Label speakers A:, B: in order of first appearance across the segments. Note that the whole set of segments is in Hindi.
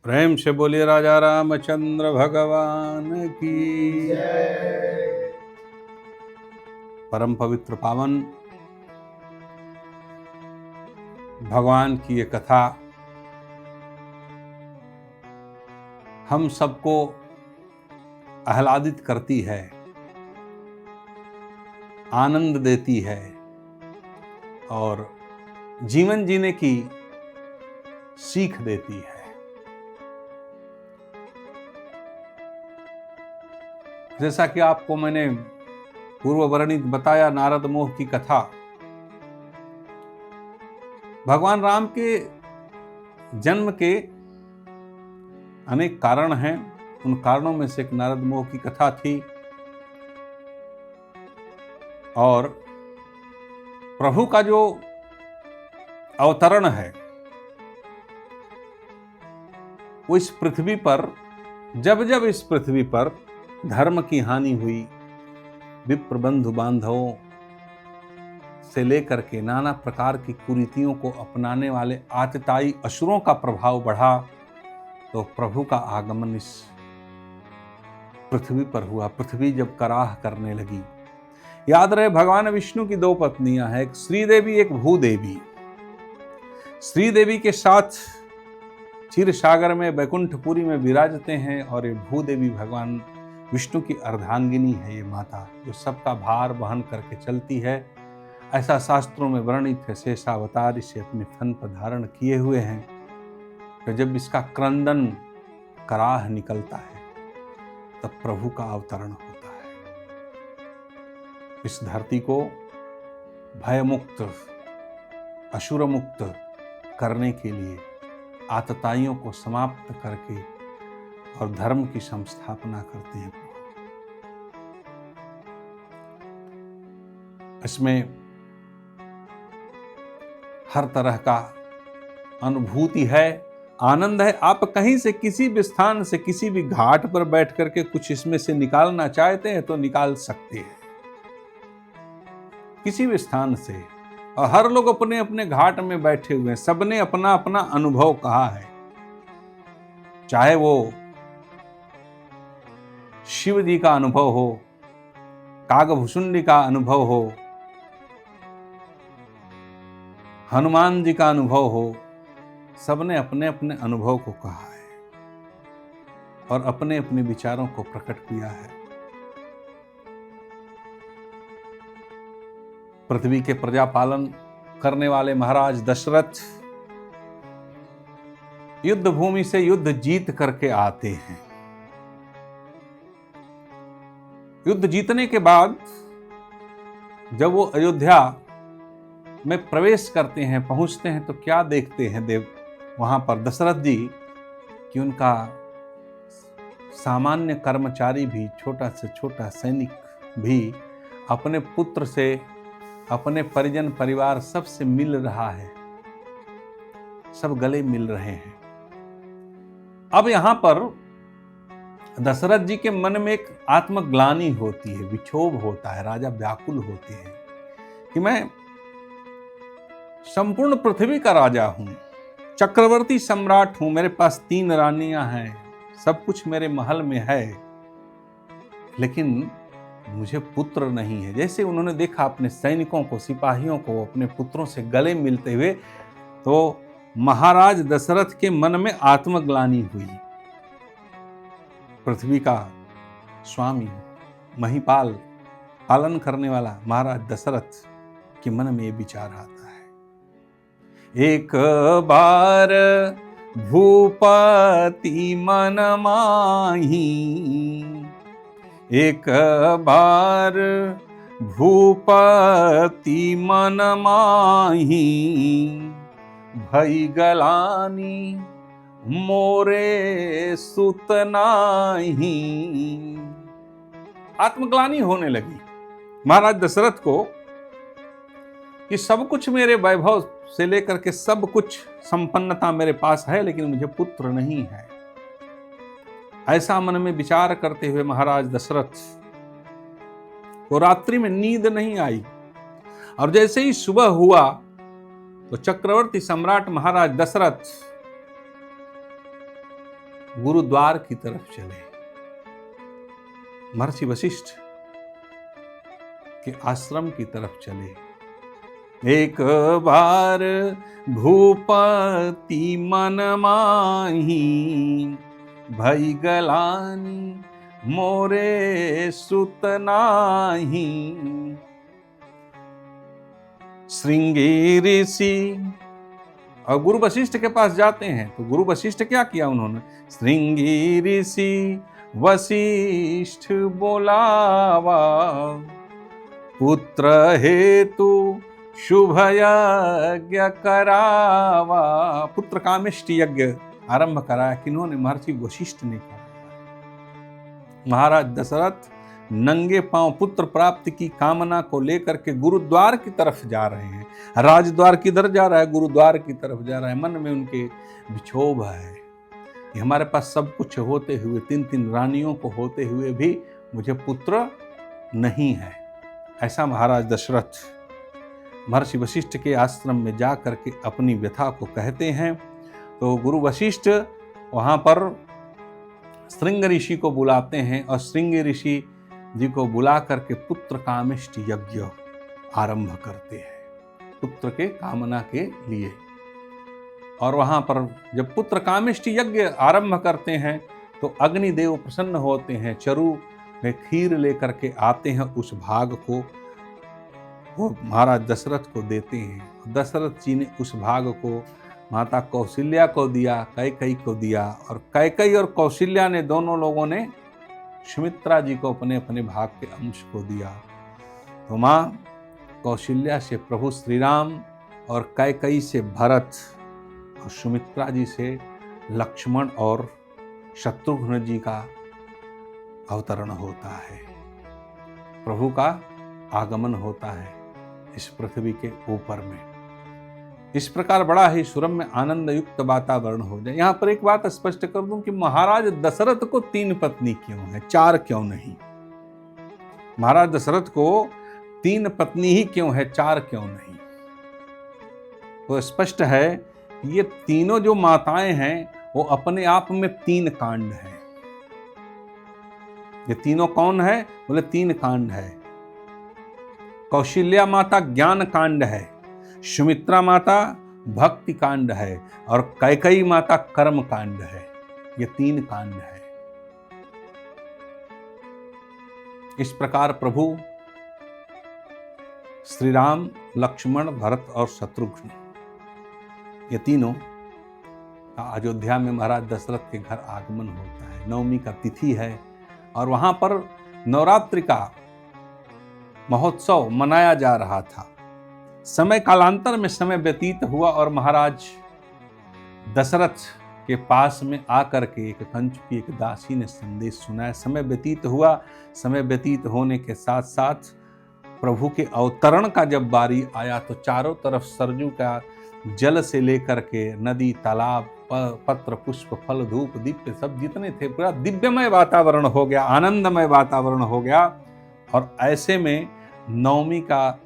A: प्रेम से बोलिए राजा रामचंद्र भगवान की जय। परम पवित्र पावन भगवान की ये कथा हम सबको आह्लादित करती है, आनंद देती है और जीवन जीने की सीख देती है। जैसा कि आपको मैंने पूर्व वर्णित बताया, नारद मोह की कथा। भगवान राम के जन्म के अनेक कारण हैं, उन कारणों में से एक नारद मोह की कथा थी। और प्रभु का जो अवतरण है वो इस पृथ्वी पर, जब जब इस पृथ्वी पर धर्म की हानि हुई, विप्र बंधु बांधवों से लेकर के नाना प्रकार की कुरीतियों को अपनाने वाले आतताई असुरों का प्रभाव बढ़ा, तो प्रभु का आगमन इस पृथ्वी पर हुआ। पृथ्वी जब कराह करने लगी, याद रहे भगवान विष्णु की दो पत्नियां हैं, एक श्रीदेवी एक भूदेवी। श्रीदेवी के साथ क्षीर सागर में बैकुंठपुरी में विराजते हैं और ये भूदेवी भगवान विष्णु की अर्धांगिनी है, ये माता जो सबका भार वहन करके चलती है। ऐसा शास्त्रों में वर्णित है। शेषावतार इसे अपने फन पर धारण किए हुए हैं। तो जब इसका क्रंदन कराह निकलता है तब प्रभु का अवतरण होता है। इस धरती को भयमुक्त, असुर मुक्त करने के लिए, आतताइयों को समाप्त करके और धर्म की संस्थापना करते हैं। इसमें हर तरह का अनुभूति है, आनंद है। आप कहीं से, किसी भी स्थान से, किसी भी घाट पर बैठ करके कुछ इसमें से निकालना चाहते हैं तो निकाल सकते हैं, किसी भी स्थान से। और हर लोग अपने अपने घाट में बैठे हुए हैं, सबने अपना अपना अनुभव कहा है। चाहे वो शिव जी का अनुभव हो, कागभुसुंडी का अनुभव हो, हनुमान जी का अनुभव हो, सबने अपने अपने अनुभव को कहा है और अपने अपने विचारों को प्रकट किया है। पृथ्वी के प्रजा पालन करने वाले महाराज दशरथ युद्ध भूमि से युद्ध जीत करके आते हैं। युद्ध जीतने के बाद जब वो अयोध्या में प्रवेश करते हैं, पहुंचते हैं, तो क्या देखते हैं देव वहां पर दशरथ जी कि उनका सामान्य कर्मचारी भी, छोटा से छोटा सैनिक भी अपने पुत्र से, अपने परिजन परिवार सबसे मिल रहा है, सब गले मिल रहे हैं। अब यहां पर दशरथ जी के मन में एक आत्मग्लानि होती है, विक्षोभ होता है। राजा व्याकुल होते हैं कि मैं संपूर्ण पृथ्वी का राजा हूं, चक्रवर्ती सम्राट हूं, मेरे पास 3 रानियां हैं, सब कुछ मेरे महल में है, लेकिन मुझे पुत्र नहीं है। जैसे उन्होंने देखा अपने सैनिकों को, सिपाहियों को अपने पुत्रों से गले मिलते हुए, तो महाराज दशरथ के मन में आत्मग्लानि हुई। पृथ्वी का स्वामी, महिपाल, पालन करने वाला महाराज दशरथ के मन में ये विचार आता है। एक बार भूपति मन माही, एक बार भूपति मन माही, भई गलानी मोरे सुत नाही। आत्मग्लानि होने लगी महाराज दशरथ को कि सब कुछ मेरे वैभव से लेकर के सब कुछ संपन्नता मेरे पास है, लेकिन मुझे पुत्र नहीं है। ऐसा मन में विचार करते हुए महाराज दशरथ को रात्रि में नींद नहीं आई। और जैसे ही सुबह हुआ तो चक्रवर्ती सम्राट महाराज दशरथ गुरुद्वार की तरफ चले। महर्षि वशिष्ठ के आश्रम की तरफ चले। एक बार भूपति मन माही, भई गलानी मोरे सुत नाही। श्रृंगी ऋषि, और गुरु वशिष्ठ के पास जाते हैं तो गुरु वशिष्ठ क्या किया उन्होंने? श्रृंगी ऋषि वशिष्ठ बोलावा, पुत्र हेतु शुभ यज्ञ करावा। पुत्र कामिष्ट यज्ञ आरंभ कराया। किन्होंने? महर्षि वशिष्ठ ने कराया। महाराज दशरथ नंगे पांव पुत्र प्राप्ति की कामना को लेकर के गुरुद्वार की तरफ जा रहे हैं। राजद्वार किधर जा रहा है? गुरुद्वार की तरफ जा रहा है। मन में उनके विक्षोभ है कि हमारे पास सब कुछ होते हुए, 3 रानियों को होते हुए भी मुझे पुत्र नहीं है। ऐसा महाराज दशरथ महर्षि वशिष्ठ के आश्रम में जा करके अपनी व्यथा को कहते हैं। तो गुरु वशिष्ठ वहाँ पर श्रृंग ऋषि को बुलाते हैं और श्रृंग ऋषि जी को बुला करके पुत्र कामिष्ट यज्ञ आरंभ करते हैं, पुत्र के कामना के लिए। और वहाँ पर जब पुत्र कामिष्ट यज्ञ आरंभ करते हैं तो अग्निदेव प्रसन्न होते हैं, चरु में खीर लेकर के आते हैं। उस भाग को वो महाराज दशरथ को देते हैं। दशरथ जी ने उस भाग को माता कौशल्या को दिया, कैकेयी को दिया, और कैकेयी और कौशल्या ने दोनों लोगों ने सुमित्रा जी को अपने अपने भाग के अंश को दिया। तो माँ कौशल्या से प्रभु श्री राम और कैकेयी से भरत और सुमित्रा जी से लक्ष्मण और शत्रुघ्न जी का अवतरण होता है। प्रभु का आगमन होता है इस पृथ्वी के ऊपर में। इस प्रकार बड़ा ही सुरम्य आनंद युक्त वातावरण हो जाए। यहाँ पर एक बात स्पष्ट कर दूं कि महाराज दशरथ को 3 पत्नी क्यों है, 4 क्यों नहीं? महाराज दशरथ को 3 पत्नी ही क्यों है, 4 क्यों नहीं? तो स्पष्ट है ये तीनों जो माताएं हैं वो अपने आप में 3 कांड हैं। ये तीनों कौन है? बोले 3 कांड है। कौशल्या माता ज्ञान कांड है, सुमित्रा माता भक्ति कांड है, और कैकेयी माता कर्म कांड है। ये 3 कांड है। इस प्रकार प्रभु श्री राम, लक्ष्मण, भरत और शत्रुघ्न, ये तीनों का अयोध्या में महाराज दशरथ के घर आगमन होता है। नवमी का तिथि है और वहां पर नवरात्रि का महोत्सव मनाया जा रहा था। समय कालांतर में समय व्यतीत हुआ और महाराज दशरथ के पास में आकर के एक कंचु की एक दासी ने संदेश सुनाया। समय व्यतीत हुआ। समय व्यतीत होने के साथ साथ प्रभु के अवतरण का जब बारी आया तो चारों तरफ सरजू का जल से लेकर के नदी, तालाब, पत्र, पुष्प, फल, धूप, दीप सब जितने थे पूरा दिव्यमय वातावरण हो गया, आनंदमय वातावरण हो गया। और ऐसे में नवमी का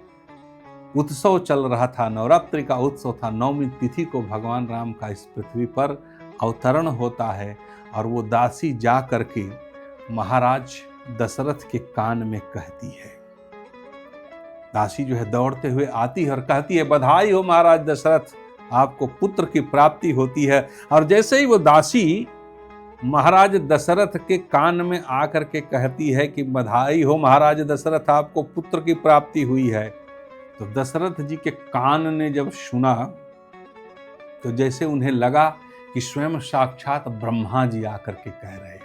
A: उत्सव चल रहा था, नवरात्रि का उत्सव था। नवमी तिथि को भगवान राम का इस पृथ्वी पर अवतरण होता है और वो दासी जा करके महाराज दशरथ के कान में कहती है। दासी जो है दौड़ते हुए आती है और कहती है, बधाई हो महाराज दशरथ, आपको पुत्र की प्राप्ति होती है। और जैसे ही वो दासी महाराज दशरथ के कान में आकर के कहती है कि बधाई हो महाराज दशरथ, आपको पुत्र की प्राप्ति हुई है, तो दशरथ जी के कान ने जब सुना तो जैसे उन्हें लगा कि स्वयं साक्षात ब्रह्मा जी आकर के कह रहे हैं।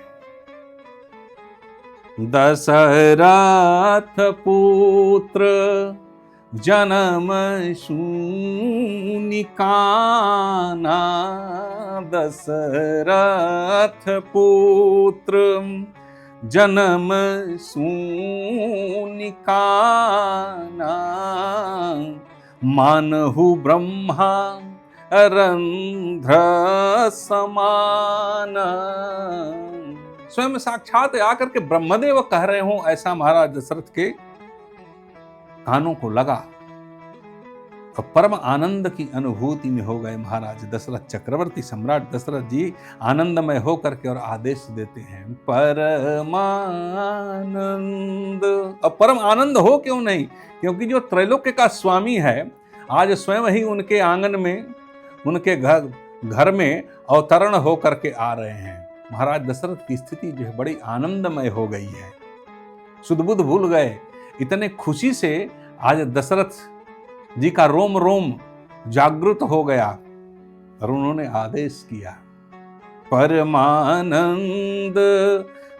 A: दशरथ पुत्र जन्म शूनि काना, दशरथ पुत्र जन्म शूनि काना, मानहु ब्रह्मा रंध्र समान। स्वयं साक्षात आकर के ब्रह्मदेव कह रहे हो, ऐसा महाराज दशरथ के कानों को लगा। और परम आनंद की अनुभूति में हो गए महाराज दशरथ। चक्रवर्ती सम्राट दशरथ जी आनंदमय हो करके और आदेश देते हैं परमानंद। अब परम आनंद हो क्यों नहीं, क्योंकि जो त्रैलोक्य का स्वामी है आज स्वयं ही उनके आंगन में, उनके घर में अवतरण हो करके आ रहे हैं। महाराज दशरथ की स्थिति जो है बड़ी आनंदमय हो गई है, सुध-बुध भूल गए। इतने खुशी से आज दशरथ जी का रोम रोम जागृत हो गया और उन्होंने आदेश किया परमानंद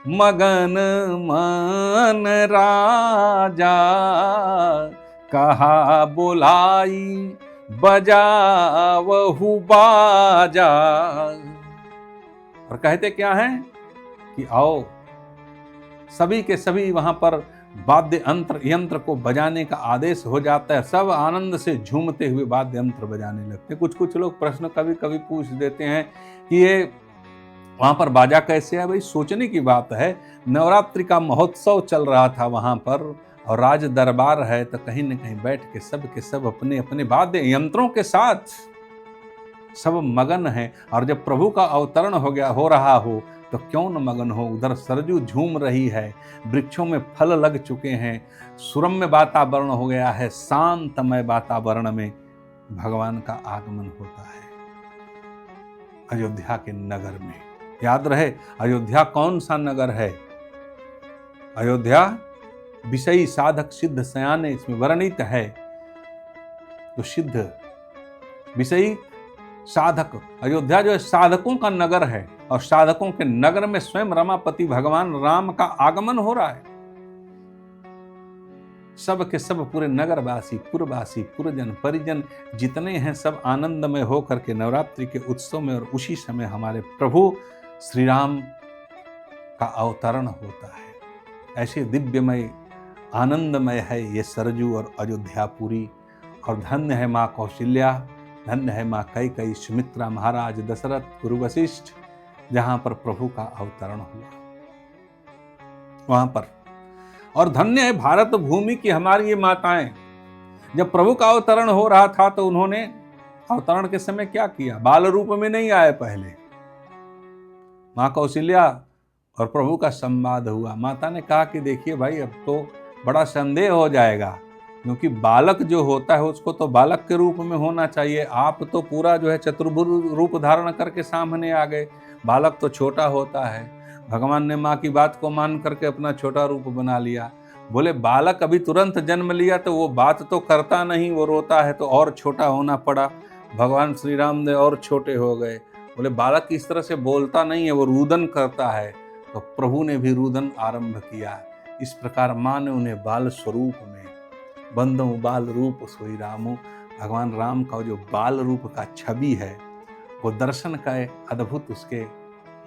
A: मगन मन राजा, कहा बुलाई बजावहु बाजा। और कहते क्या है कि आओ, सभी के सभी वहां पर वाद्य यंत्र को बजाने का आदेश हो जाता है। सब आनंद से झूमते हुए वाद्य यंत्र बजाने लगते हैं। कुछ लोग प्रश्न कभी कभी पूछ देते हैं कि ये वहां पर बाजा कैसे है। भाई सोचने की बात है, नवरात्रि का महोत्सव चल रहा था वहां पर और राज दरबार है, तो कहीं न कहीं बैठ के सब अपने अपने वाद्य यंत्रों के साथ सब मगन हैं। और जब प्रभु का अवतरण हो रहा हो तो क्यों न मगन हो। उधर सरजू झूम रही है, वृक्षों में फल लग चुके हैं, सुरम्य वातावरण हो गया है, शांतमय वातावरण में भगवान का आगमन होता है अयोध्या के नगर में। याद रहे, अयोध्या कौन सा नगर है? अयोध्या विषयी साधक सिद्ध सयाने इसमें वर्णित है। तो सिद्ध विषयी साधक, अयोध्या जो है साधकों का नगर है और साधकों के नगर में स्वयं रमापति भगवान राम का आगमन हो रहा है। सब के सब पूरे नगरवासी, पुरवासी, पुरजन, परिजन जितने हैं सब आनंदमय हो करके नवरात्रि के उत्सव में, और उसी समय हमारे प्रभु श्री राम का अवतरण होता है। ऐसे दिव्यमय आनंदमय है ये सरजू और अयोध्यापुरी। और धन्य है माँ कौशल्या, धन्य है माँ कैकेयी, सुमित्रा, महाराज दशरथ, गुरु वशिष्ठ, जहां पर प्रभु का अवतरण हुआ वहां पर। और धन्य है भारत भूमि की हमारी ये माताएं। जब प्रभु का अवतरण हो रहा था तो उन्होंने अवतरण के समय क्या किया? बाल रूप में नहीं आए। पहले माँ कौशल्या और प्रभु का संवाद हुआ। माता ने कहा कि देखिए भाई, अब तो बड़ा संदेह हो जाएगा, क्योंकि बालक जो होता है उसको तो बालक के रूप में होना चाहिए। आप तो पूरा जो है चतुर्भुज रूप धारण करके सामने आ गए, बालक तो छोटा होता है। भगवान ने माँ की बात को मान करके अपना छोटा रूप बना लिया। बोले बालक अभी तुरंत जन्म लिया तो वो बात तो करता नहीं, वो रोता है, तो और छोटा होना पड़ा। भगवान श्री राम ने और छोटे हो गए। बोले बालक इस तरह से बोलता नहीं है, वो रुदन करता है। तो प्रभु ने भी रुदन आरंभ किया। इस प्रकार माँ ने उन्हें बाल स्वरूप में, बंदो बाल रूप सोई रामो, भगवान राम का जो बाल रूप का छवि है वो दर्शन का अद्भुत उसके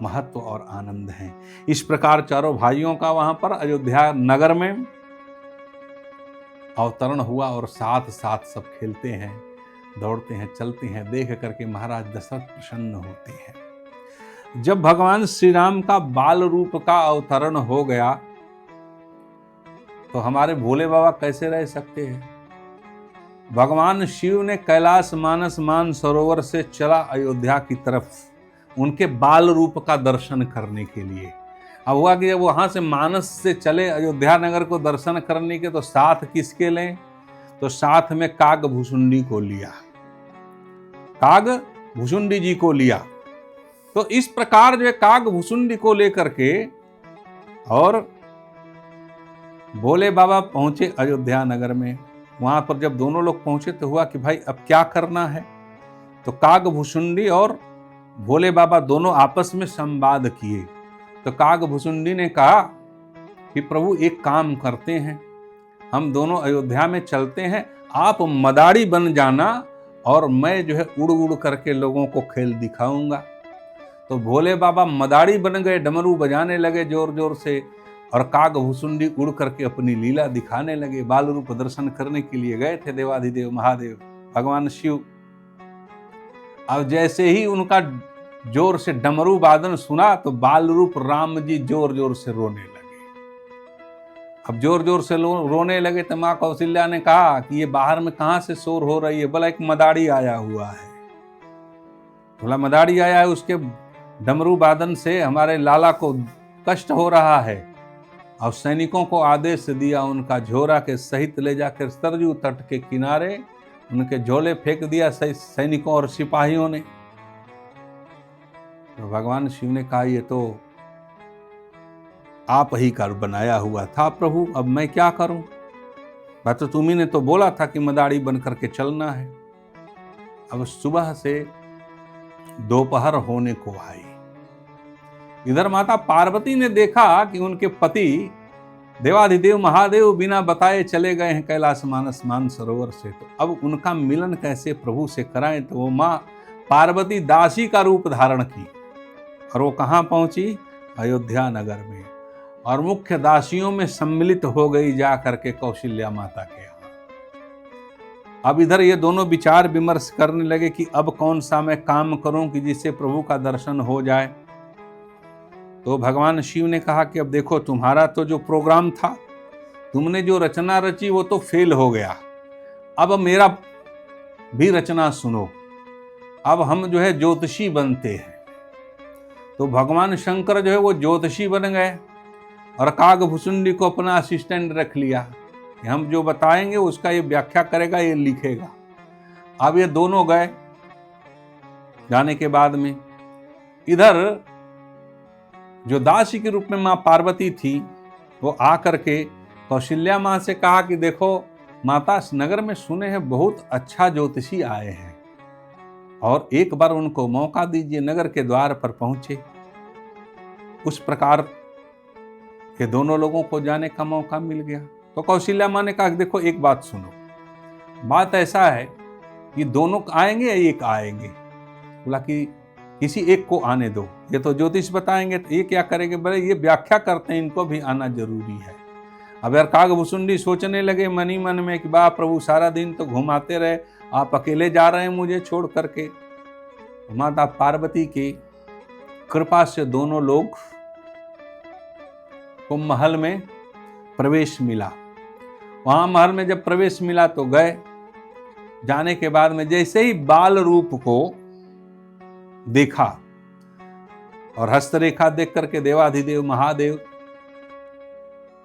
A: महत्व और आनंद है। इस प्रकार चारों भाइयों का वहां पर अयोध्या नगर में अवतरण हुआ और साथ साथ सब खेलते हैं, दौड़ते हैं, चलते हैं। देख करके महाराज दशरथ प्रसन्न होते हैं। जब भगवान श्री राम का बाल रूप का अवतरण हो गया तो हमारे भोले बाबा कैसे रह सकते हैं? भगवान शिव ने कैलाश मानस मानसरोवर से चला अयोध्या की तरफ उनके बाल रूप का दर्शन करने के लिए। अब हुआ कि जब वहां से मानस से चले अयोध्या नगर को दर्शन करने के, तो साथ किसके लें? तो साथ में काग भुसुंडी को लिया, काग भुसुंडी जी को लिया। तो इस प्रकार जो है काग भुसुंडी को लेकर के और भोले बाबा पहुंचे अयोध्या नगर में। वहां पर जब दोनों लोग पहुंचे तो हुआ कि भाई अब क्या करना है। तो काग भुसुंडी और भोले बाबा दोनों आपस में संवाद किए। तो काग भुसुंडी ने कहा कि प्रभु एक काम करते हैं, हम दोनों अयोध्या में चलते हैं, आप मदारी बन जाना और मैं जो है उड़ उड़ करके लोगों को खेल दिखाऊंगा। तो भोले बाबा मदारी बन गए, डमरू बजाने लगे जोर जोर से, और काग भुसुंडी उड़ करके अपनी लीला दिखाने लगे। बाल रूप दर्शन करने के लिए गए थे देवाधिदेव महादेव भगवान शिव। अब जैसे ही उनका जोर से डमरू वादन सुना तो बाल रूप राम जी जोर जोर से रोने लगे। अब जोर जोर से रोने लगे तो माँ कौशल्या ने कहा कि ये बाहर में कहाँ से शोर हो रही है। बोला एक मदारी आया हुआ है। बोला मदारी आया है, उसके डमरू वादन से हमारे लाला को कष्ट हो रहा है। और सैनिकों को आदेश दिया उनका झोरा के सहित ले जाकर सरजू तट के किनारे उनके झोले फेंक दिया सैनिकों और सिपाहियों ने। तो भगवान शिव ने कहा ये तो आप ही का बनाया हुआ था प्रभु, अब मैं क्या करूं। बात तो तुम्ही ने तो बोला था कि मदारी बन करके चलना है। अब सुबह से दोपहर होने को आई। इधर माता पार्वती ने देखा कि उनके पति देवाधिदेव महादेव बिना बताए चले गए हैं कैलाश मानस मानसरोवर से। तो अब उनका मिलन कैसे प्रभु से कराएं। तो वो माँ पार्वती दासी का रूप धारण की और वो कहाँ पहुंची, अयोध्या नगर में, और मुख्य दासियों में सम्मिलित हो गई जा करके कौशल्या माता के यहाँ। अब इधर ये दोनों विचार विमर्श करने लगे कि अब कौन सा मैं काम करूं कि जिससे प्रभु का दर्शन हो जाए। तो भगवान शिव ने कहा कि अब देखो तुम्हारा तो जो प्रोग्राम था, तुमने जो रचना रची वो तो फेल हो गया। अब मेरा भी रचना सुनो। अब हम जो है ज्योतिषी बनते हैं। तो भगवान शंकर जो है वो ज्योतिषी बन गए और कागभुसुंडी को अपना असिस्टेंट रख लिया कि हम जो बताएंगे उसका ये व्याख्या करेगा, ये लिखेगा। अब ये दोनों गए। जाने के बाद में इधर जो दासी के रूप में माँ पार्वती थी वो आकर के कौशल्या माँ से कहा कि देखो माता, इस नगर में सुने हैं बहुत अच्छा ज्योतिषी आए हैं और एक बार उनको मौका दीजिए। नगर के द्वार पर पहुंचे। उस प्रकार के दोनों लोगों को जाने का मौका मिल गया। तो कौशल्या माँ ने कहा देखो एक बात सुनो, बात ऐसा है कि दोनों आएंगे या एक आएंगे। बोला कि किसी एक को आने दो, ये तो ज्योतिष बताएंगे। तो ये क्या करेंगे, बोले ये व्याख्या करते हैं, इनको भी आना जरूरी है। अब यार कागभुसुंडी सोचने लगे मनी मन में कि बा प्रभु सारा दिन तो घुमाते रहे, आप अकेले जा रहे हैं मुझे छोड़ करके। माता पार्वती की कृपा से दोनों लोग को महल में प्रवेश मिला। वहां महल में जब प्रवेश मिला तो गए। जाने के बाद में जैसे ही बाल रूप को देखा और हस्तरेखा देख करके देवाधिदेव महादेव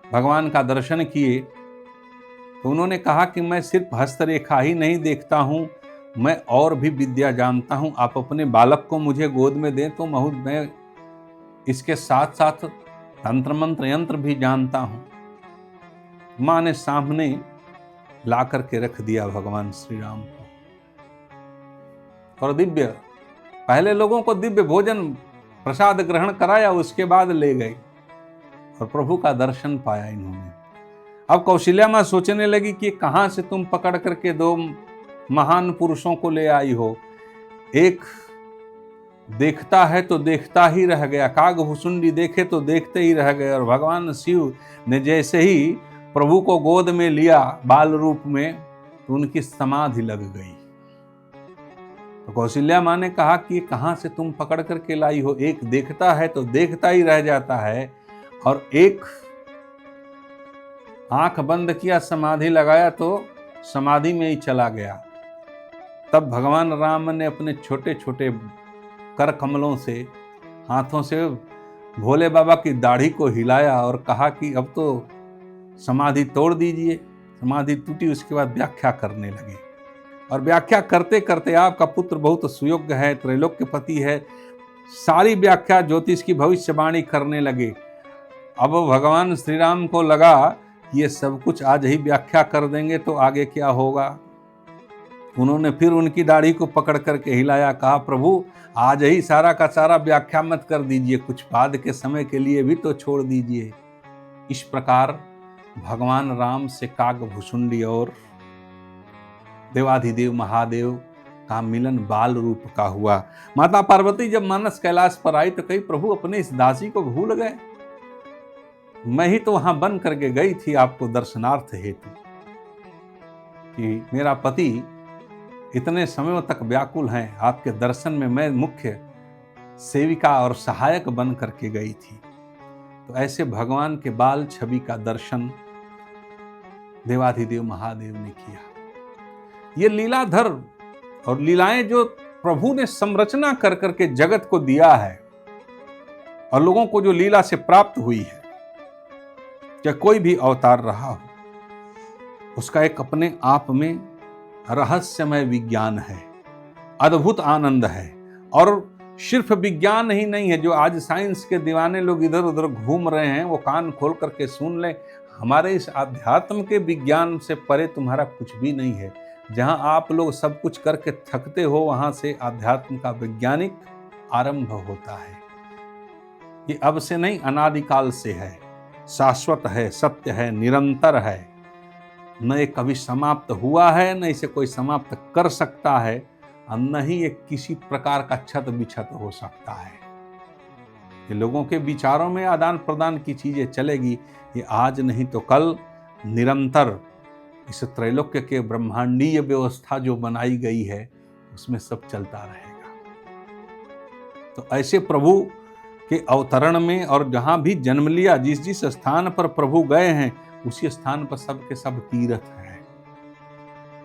A: भगवान का दर्शन किए, तो उन्होंने कहा कि मैं सिर्फ हस्तरेखा ही नहीं देखता हूं, मैं और भी विद्या जानता हूं। आप अपने बालक को मुझे गोद में दें तो मैं इसके साथ साथ तंत्र मंत्र यंत्र भी जानता हूं। मां ने सामने ला करके रख दिया भगवान श्री राम को और पहले लोगों को दिव्य भोजन प्रसाद ग्रहण कराया, उसके बाद ले गए और प्रभु का दर्शन पाया इन्होंने। अब कौशल्या मां सोचने लगी कि कहां से तुम पकड़ करके दो महान पुरुषों को ले आई हो। एक देखता है तो देखता ही रह गया, कागभुसुंडी देखे तो देखते ही रह गए। और भगवान शिव ने जैसे ही प्रभु को गोद में लिया बाल रूप में, तो उनकी समाधि लग गई। तो कौशल्या माँ ने कहा कि कहां से तुम पकड़ करके लाई हो। एक देखता है तो देखता ही रह जाता है और एक आंख बंद किया, समाधि लगाया तो समाधि में ही चला गया। तब भगवान राम ने अपने छोटे छोटे कर कमलों से, हाथों से भोले बाबा की दाढ़ी को हिलाया और कहा कि अब तो समाधि तोड़ दीजिए। समाधि टूटी। उसके बाद व्याख्या करने लगे और व्याख्या करते करते आपका पुत्र बहुत सुयोग्य है, त्रैलोक्य पति है, सारी व्याख्या ज्योतिष की भविष्यवाणी करने लगे। अब भगवान श्री राम को लगा कि ये सब कुछ आज ही व्याख्या कर देंगे तो आगे क्या होगा। उन्होंने फिर उनकी दाढ़ी को पकड़ करके हिलाया, कहा प्रभु आज ही सारा का सारा व्याख्या मत कर दीजिए, कुछ बाद के समय के लिए भी तो छोड़ दीजिए। इस प्रकार भगवान राम से कागभुसुंडी और देवाधिदेव महादेव का मिलन बाल रूप का हुआ। माता पार्वती जब मानस कैलाश पर आई तो कही प्रभु अपने इस दासी को भूल गए, मैं ही तो वहां बन करके गई थी आपको दर्शनार्थ हेतु कि मेरा पति इतने समयों तक व्याकुल हैं, आपके दर्शन में मैं मुख्य सेविका और सहायक बन करके गई थी। तो ऐसे भगवान के बाल छवि का दर्शन देवाधिदेव महादेव ने किया। ये लीलाधर और लीलाएं जो प्रभु ने संरचना कर करके जगत को दिया है और लोगों को जो लीला से प्राप्त हुई है, या कोई भी अवतार रहा हो, उसका एक अपने आप में रहस्यमय विज्ञान है, अद्भुत आनंद है। और सिर्फ विज्ञान ही नहीं है, जो आज साइंस के दीवाने लोग इधर उधर घूम रहे हैं, वो कान खोल करके सुन ले, हमारे इस आध्यात्म के विज्ञान से परे तुम्हारा कुछ भी नहीं है। जहां आप लोग सब कुछ करके थकते हो, वहां से आध्यात्म का वैज्ञानिक आरंभ होता है। ये अब से नहीं, अनादिकाल से है, शाश्वत है, सत्य है, निरंतर है। न ये कभी समाप्त हुआ है, न इसे कोई समाप्त कर सकता है, और न ही ये किसी प्रकार का छत बिछत हो सकता है। ये लोगों के विचारों में आदान प्रदान की चीजें चलेगी, ये आज नहीं तो कल निरंतर इस त्रैलोक्य के ब्रह्मांडीय व्यवस्था जो बनाई गई है, उसमें सब चलता रहेगा। तो ऐसे प्रभु के अवतरण में, और जहां भी जन्म लिया, जिस जिस स्थान पर प्रभु गए हैं, उसी स्थान पर सब के सब तीर्थ है।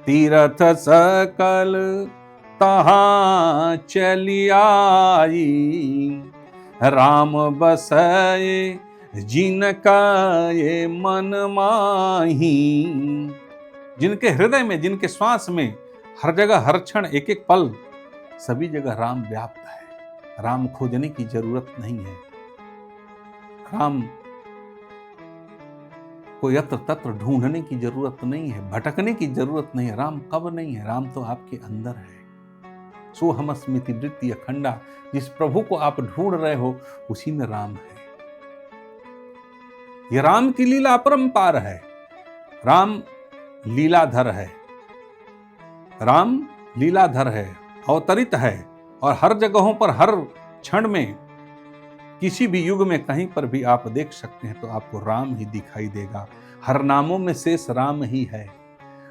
A: तीर्थ सकल तहां चली आई, राम बसए जिनका ये मन माही। जिनके हृदय में, जिनके श्वास में, हर जगह, हर क्षण, एक एक पल, सभी जगह राम व्याप्त है। राम खोजने की जरूरत नहीं है। राम को यत्र तत्र ढूंढने की जरूरत नहीं है, भटकने की जरूरत नहीं है। राम कब नहीं है? राम तो आपके अंदर है। सो हम स्मृति वृत्ति अखंडा, जिस प्रभु को आप ढूंढ रहे हो, उसी में राम है। ये राम की लीला अपरंपार है। राम लीलाधर है। राम लीलाधर है, अवतरित है, और हर जगहों पर, हर क्षण में, किसी भी युग में कहीं पर भी आप देख सकते हैं तो आपको राम ही दिखाई देगा। हर नामों में शेष राम ही है।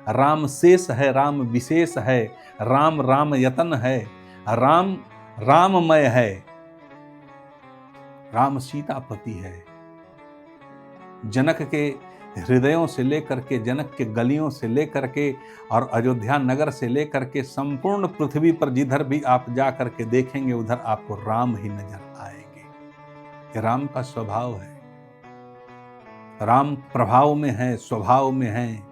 A: राम शेष है, राम विशेष है, राम राम यतन है, राम राममय है, राम सीतापति है। जनक के हृदयों से लेकर के, जनक के गलियों से लेकर के, और अयोध्या नगर से लेकर के, संपूर्ण पृथ्वी पर जिधर भी आप जा करके देखेंगे, उधर आपको राम ही नजर आएंगे। ये राम का स्वभाव है। राम प्रभाव में है, स्वभाव में है।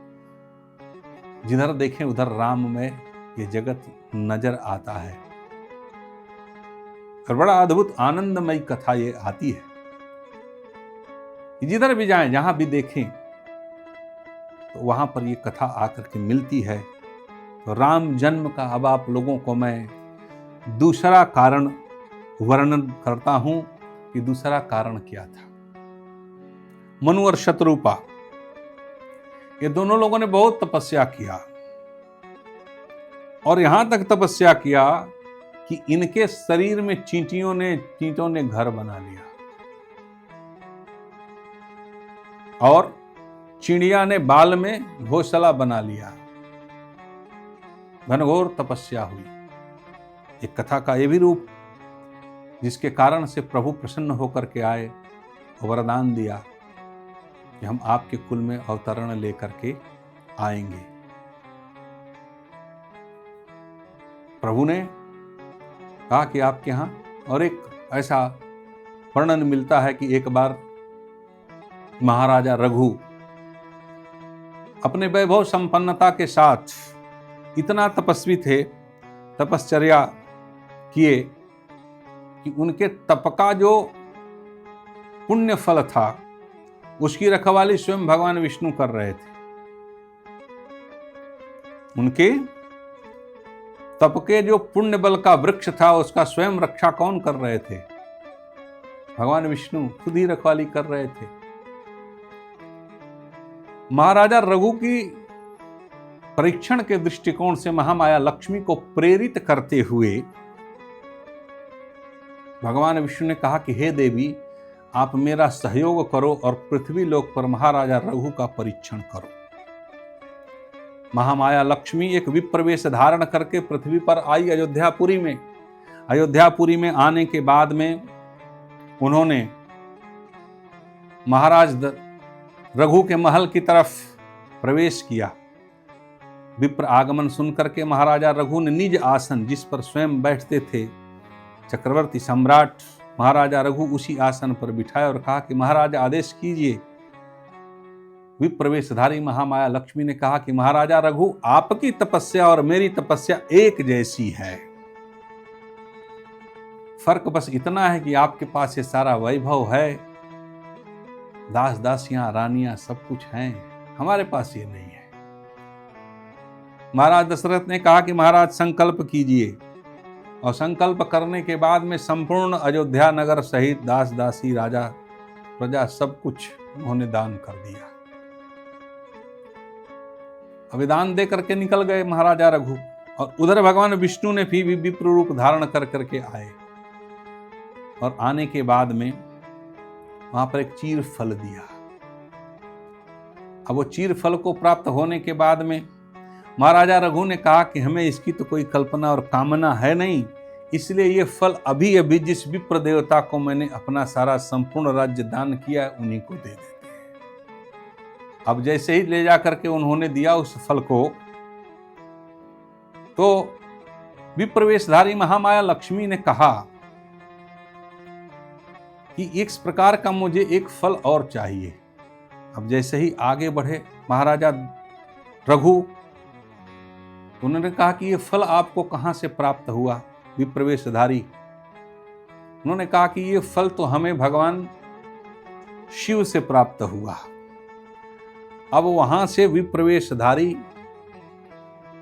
A: जिधर देखें उधर राम में ये जगत नजर आता है। और बड़ा अद्भुत आनंदमयी कथा ये आती है। जिधर भी जाएं, जहां भी देखें, तो वहां पर ये कथा आकर के मिलती है। तो राम जन्म का अब आप लोगों को मैं दूसरा कारण वर्णन करता हूं कि दूसरा कारण क्या था। मनु और शत्रुपा, ये दोनों लोगों ने बहुत तपस्या किया, और यहां तक तपस्या किया कि इनके शरीर में चींटियों ने घर बना लिया, और चिड़िया ने बाल में घोंसला बना लिया। घनघोर तपस्या हुई। एक कथा का ये भी रूप, जिसके कारण से प्रभु प्रसन्न होकर के आए, वरदान दिया कि हम आपके कुल में अवतरण लेकर के आएंगे। प्रभु ने कहा कि आपके यहां, और एक ऐसा वर्णन मिलता है कि एक बार महाराजा रघु अपने वैभव संपन्नता के साथ इतना तपस्वी थे, तपश्चर्या किए कि उनके तप का जो पुण्य फल था, उसकी रखवाली स्वयं भगवान विष्णु कर रहे थे। उनके तप के जो पुण्य बल का वृक्ष था, उसका स्वयं रक्षा कौन कर रहे थे? भगवान विष्णु खुद ही रखवाली कर रहे थे। महाराजा रघु की परीक्षण के दृष्टिकोण से महामाया लक्ष्मी को प्रेरित करते हुए भगवान विष्णु ने कहा कि हे देवी, आप मेरा सहयोग करो और पृथ्वी लोक पर महाराजा रघु का परीक्षण करो। महामाया लक्ष्मी एक विप्रवेश धारण करके पृथ्वी पर आई अयोध्यापुरी में। अयोध्यापुरी में आने के बाद में उन्होंने महाराज रघु के महल की तरफ प्रवेश किया। विप्र आगमन सुनकर के महाराजा रघु ने निज आसन, जिस पर स्वयं बैठते थे चक्रवर्ती सम्राट महाराजा रघु, उसी आसन पर बिठाया और कहा कि महाराज आदेश कीजिए। विप्रवेशधारी महामाया लक्ष्मी ने कहा कि महाराजा रघु, आपकी तपस्या और मेरी तपस्या एक जैसी है। फर्क बस इतना है कि आपके पास ये सारा वैभव है, दास दासियां रानियां सब कुछ हैं, हमारे पास ये नहीं है। महाराज दशरथ ने कहा कि महाराज संकल्प कीजिए, और संकल्प करने के बाद में संपूर्ण अयोध्या नगर सहित दास दासी राजा प्रजा सब कुछ उन्होंने दान कर दिया। अभिदान दे करके निकल गए महाराजा रघु, और उधर भगवान विष्णु ने भी विप्र रूप धारण कर करके आए, और आने के बाद में वहां पर एक चीर फल दिया। अब वो चीर फल को प्राप्त होने के बाद में महाराजा रघु ने कहा कि हमें इसकी तो कोई कल्पना और कामना है नहीं, इसलिए ये फल अभी अभी जिस विप्र देवता को मैंने अपना सारा संपूर्ण राज्य दान किया है उन्हीं को दे देते हैं। अब जैसे ही ले जा करके उन्होंने दिया उस फल को, तो विप्रवेशधारी महामाया लक्ष्मी ने कहा कि इस प्रकार का मुझे एक फल और चाहिए। अब जैसे ही आगे बढ़े महाराजा रघु, उन्होंने कहा कि ये फल आपको कहां से प्राप्त हुआ विप्रवेशधारी? उन्होंने कहा कि ये फल तो हमें भगवान शिव से प्राप्त हुआ। अब वहां से विप्रवेशधारी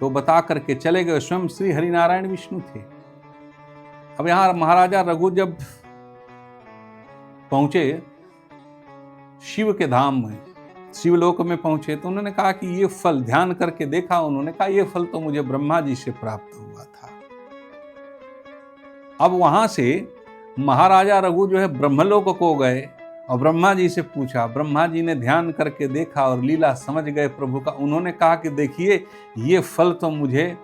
A: तो बता करके चले गए, स्वयं श्री हरिनारायण विष्णु थे। अब यहां महाराजा रघु जब पहुंचे शिव के धाम में, शिवलोक में पहुंचे, तो उन्होंने कहा कि ये फल, ध्यान करके देखा, उन्होंने कहा ये फल तो मुझे ब्रह्मा जी से प्राप्त हुआ था। अब वहां से महाराजा रघु जो है ब्रह्मलोक को गए और ब्रह्मा जी से पूछा। ब्रह्मा जी ने ध्यान करके देखा और लीला समझ गए प्रभु का। उन्होंने कहा कि देखिए ये फल तो मुझे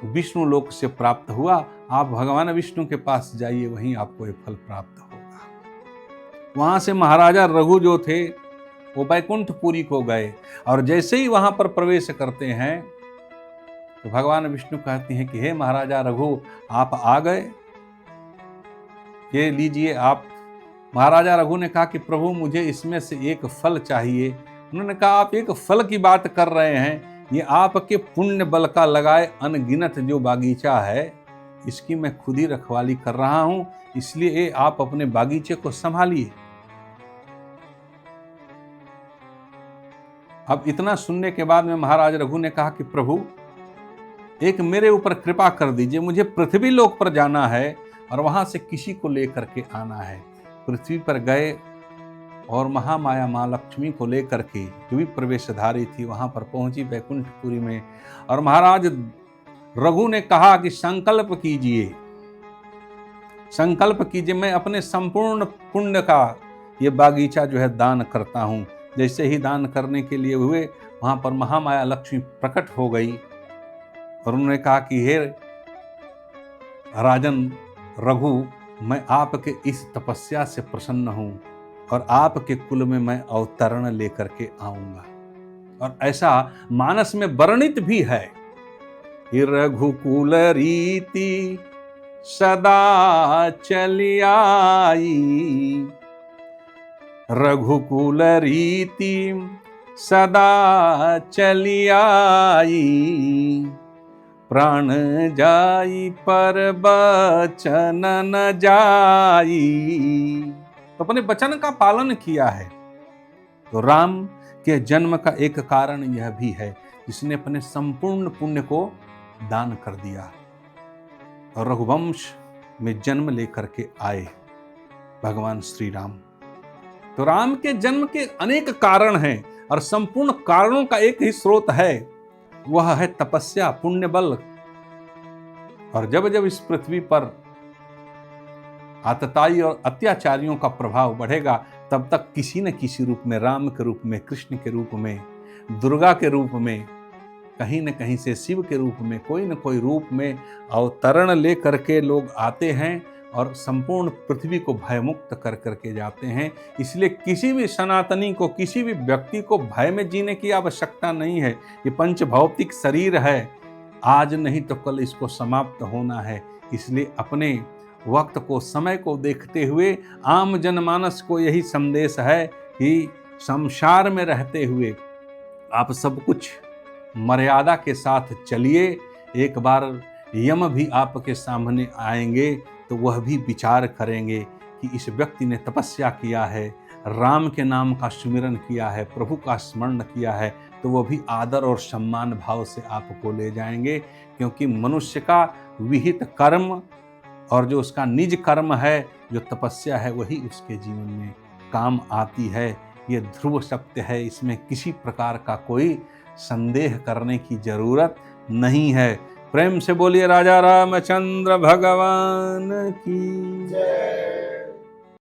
A: विष्णु लोक से प्राप्त हुआ, आप भगवान विष्णु के पास जाइए, वहीं आपको ये फल प्राप्त होगा। वहां से महाराजा रघु जो थे वो बैकुंठपुरी को गए, और जैसे ही वहां पर प्रवेश करते हैं तो भगवान विष्णु कहते हैं कि हे महाराजा रघु, आप आ गए, ये लीजिए आप। महाराजा रघु ने कहा कि प्रभु मुझे इसमें से एक फल चाहिए। उन्होंने कहा आप एक फल की बात कर रहे हैं, ये आपके पुण्य बल का लगाए अनगिनत जो बागीचा है, इसकी मैं खुद ही रखवाली कर रहा हूं, इसलिए आप अपने बागीचे को संभालिए। अब इतना सुनने के बाद में महाराज रघु ने कहा कि प्रभु एक मेरे ऊपर कृपा कर दीजिए, मुझे पृथ्वी लोक पर जाना है और वहां से किसी को लेकर के आना है। पृथ्वी पर गए और महामाया माँ लक्ष्मी को लेकर के, जो भी प्रवेशधारी थी, वहां पर पहुंची बैकुंठपुरी में। और महाराज रघु ने कहा कि संकल्प कीजिए, संकल्प कीजिए, मैं अपने संपूर्ण पुण्य का ये बागीचा जो है दान करता हूं। जैसे ही दान करने के लिए हुए, वहां पर महामाया लक्ष्मी प्रकट हो गई और उन्होंने कहा कि हे राजन रघु, मैं आपके इस तपस्या से प्रसन्न हूं और आपके कुल में मैं अवतरण लेकर के आऊंगा। और ऐसा मानस में वर्णित भी है, रघुकुल रीति सदा चली आई, रघुकुल रीति सदा चली आई, प्राण जाई पर बचन न जाई। तो अपने वचन का पालन किया है। तो राम के जन्म का एक कारण यह भी है, जिसने अपने संपूर्ण पुण्य को दान कर दिया और रघुवंश में जन्म लेकर के आए भगवान श्री राम। तो राम के जन्म के अनेक कारण हैं और संपूर्ण कारणों का एक ही स्रोत है, वह है तपस्या, पुण्य बल। और जब जब इस पृथ्वी पर आतताई और अत्याचारियों का प्रभाव बढ़ेगा, तब तक किसी न किसी रूप में, राम के रूप में, कृष्ण के रूप में, दुर्गा के रूप में, कहीं न कहीं से शिव के रूप में, कोई न कोई रूप में अवतरण ले करके लोग आते हैं और संपूर्ण पृथ्वी को भयमुक्त कर करके जाते हैं। इसलिए किसी भी सनातनी को, किसी भी व्यक्ति को भय में जीने की आवश्यकता नहीं है। ये पंच भौतिक शरीर है, आज नहीं तो कल इसको समाप्त होना है। इसलिए अपने वक्त को, समय को देखते हुए आम जनमानस को यही संदेश है कि संसार में रहते हुए आप सब कुछ मर्यादा के साथ चलिए। एक बार यम भी आपके सामने आएंगे तो वह भी विचार करेंगे कि इस व्यक्ति ने तपस्या किया है, राम के नाम का सुमिरन किया है, प्रभु का स्मरण किया है, तो वह भी आदर और सम्मान भाव से आपको ले जाएंगे। क्योंकि मनुष्य का विहित कर्म और जो उसका निज कर्म है, जो तपस्या है, वही उसके जीवन में काम आती है। ये ध्रुव सत्य है, इसमें किसी प्रकार का कोई संदेह करने की जरूरत नहीं है। प्रेम से बोलिए राजा रामचंद्र भगवान की जय।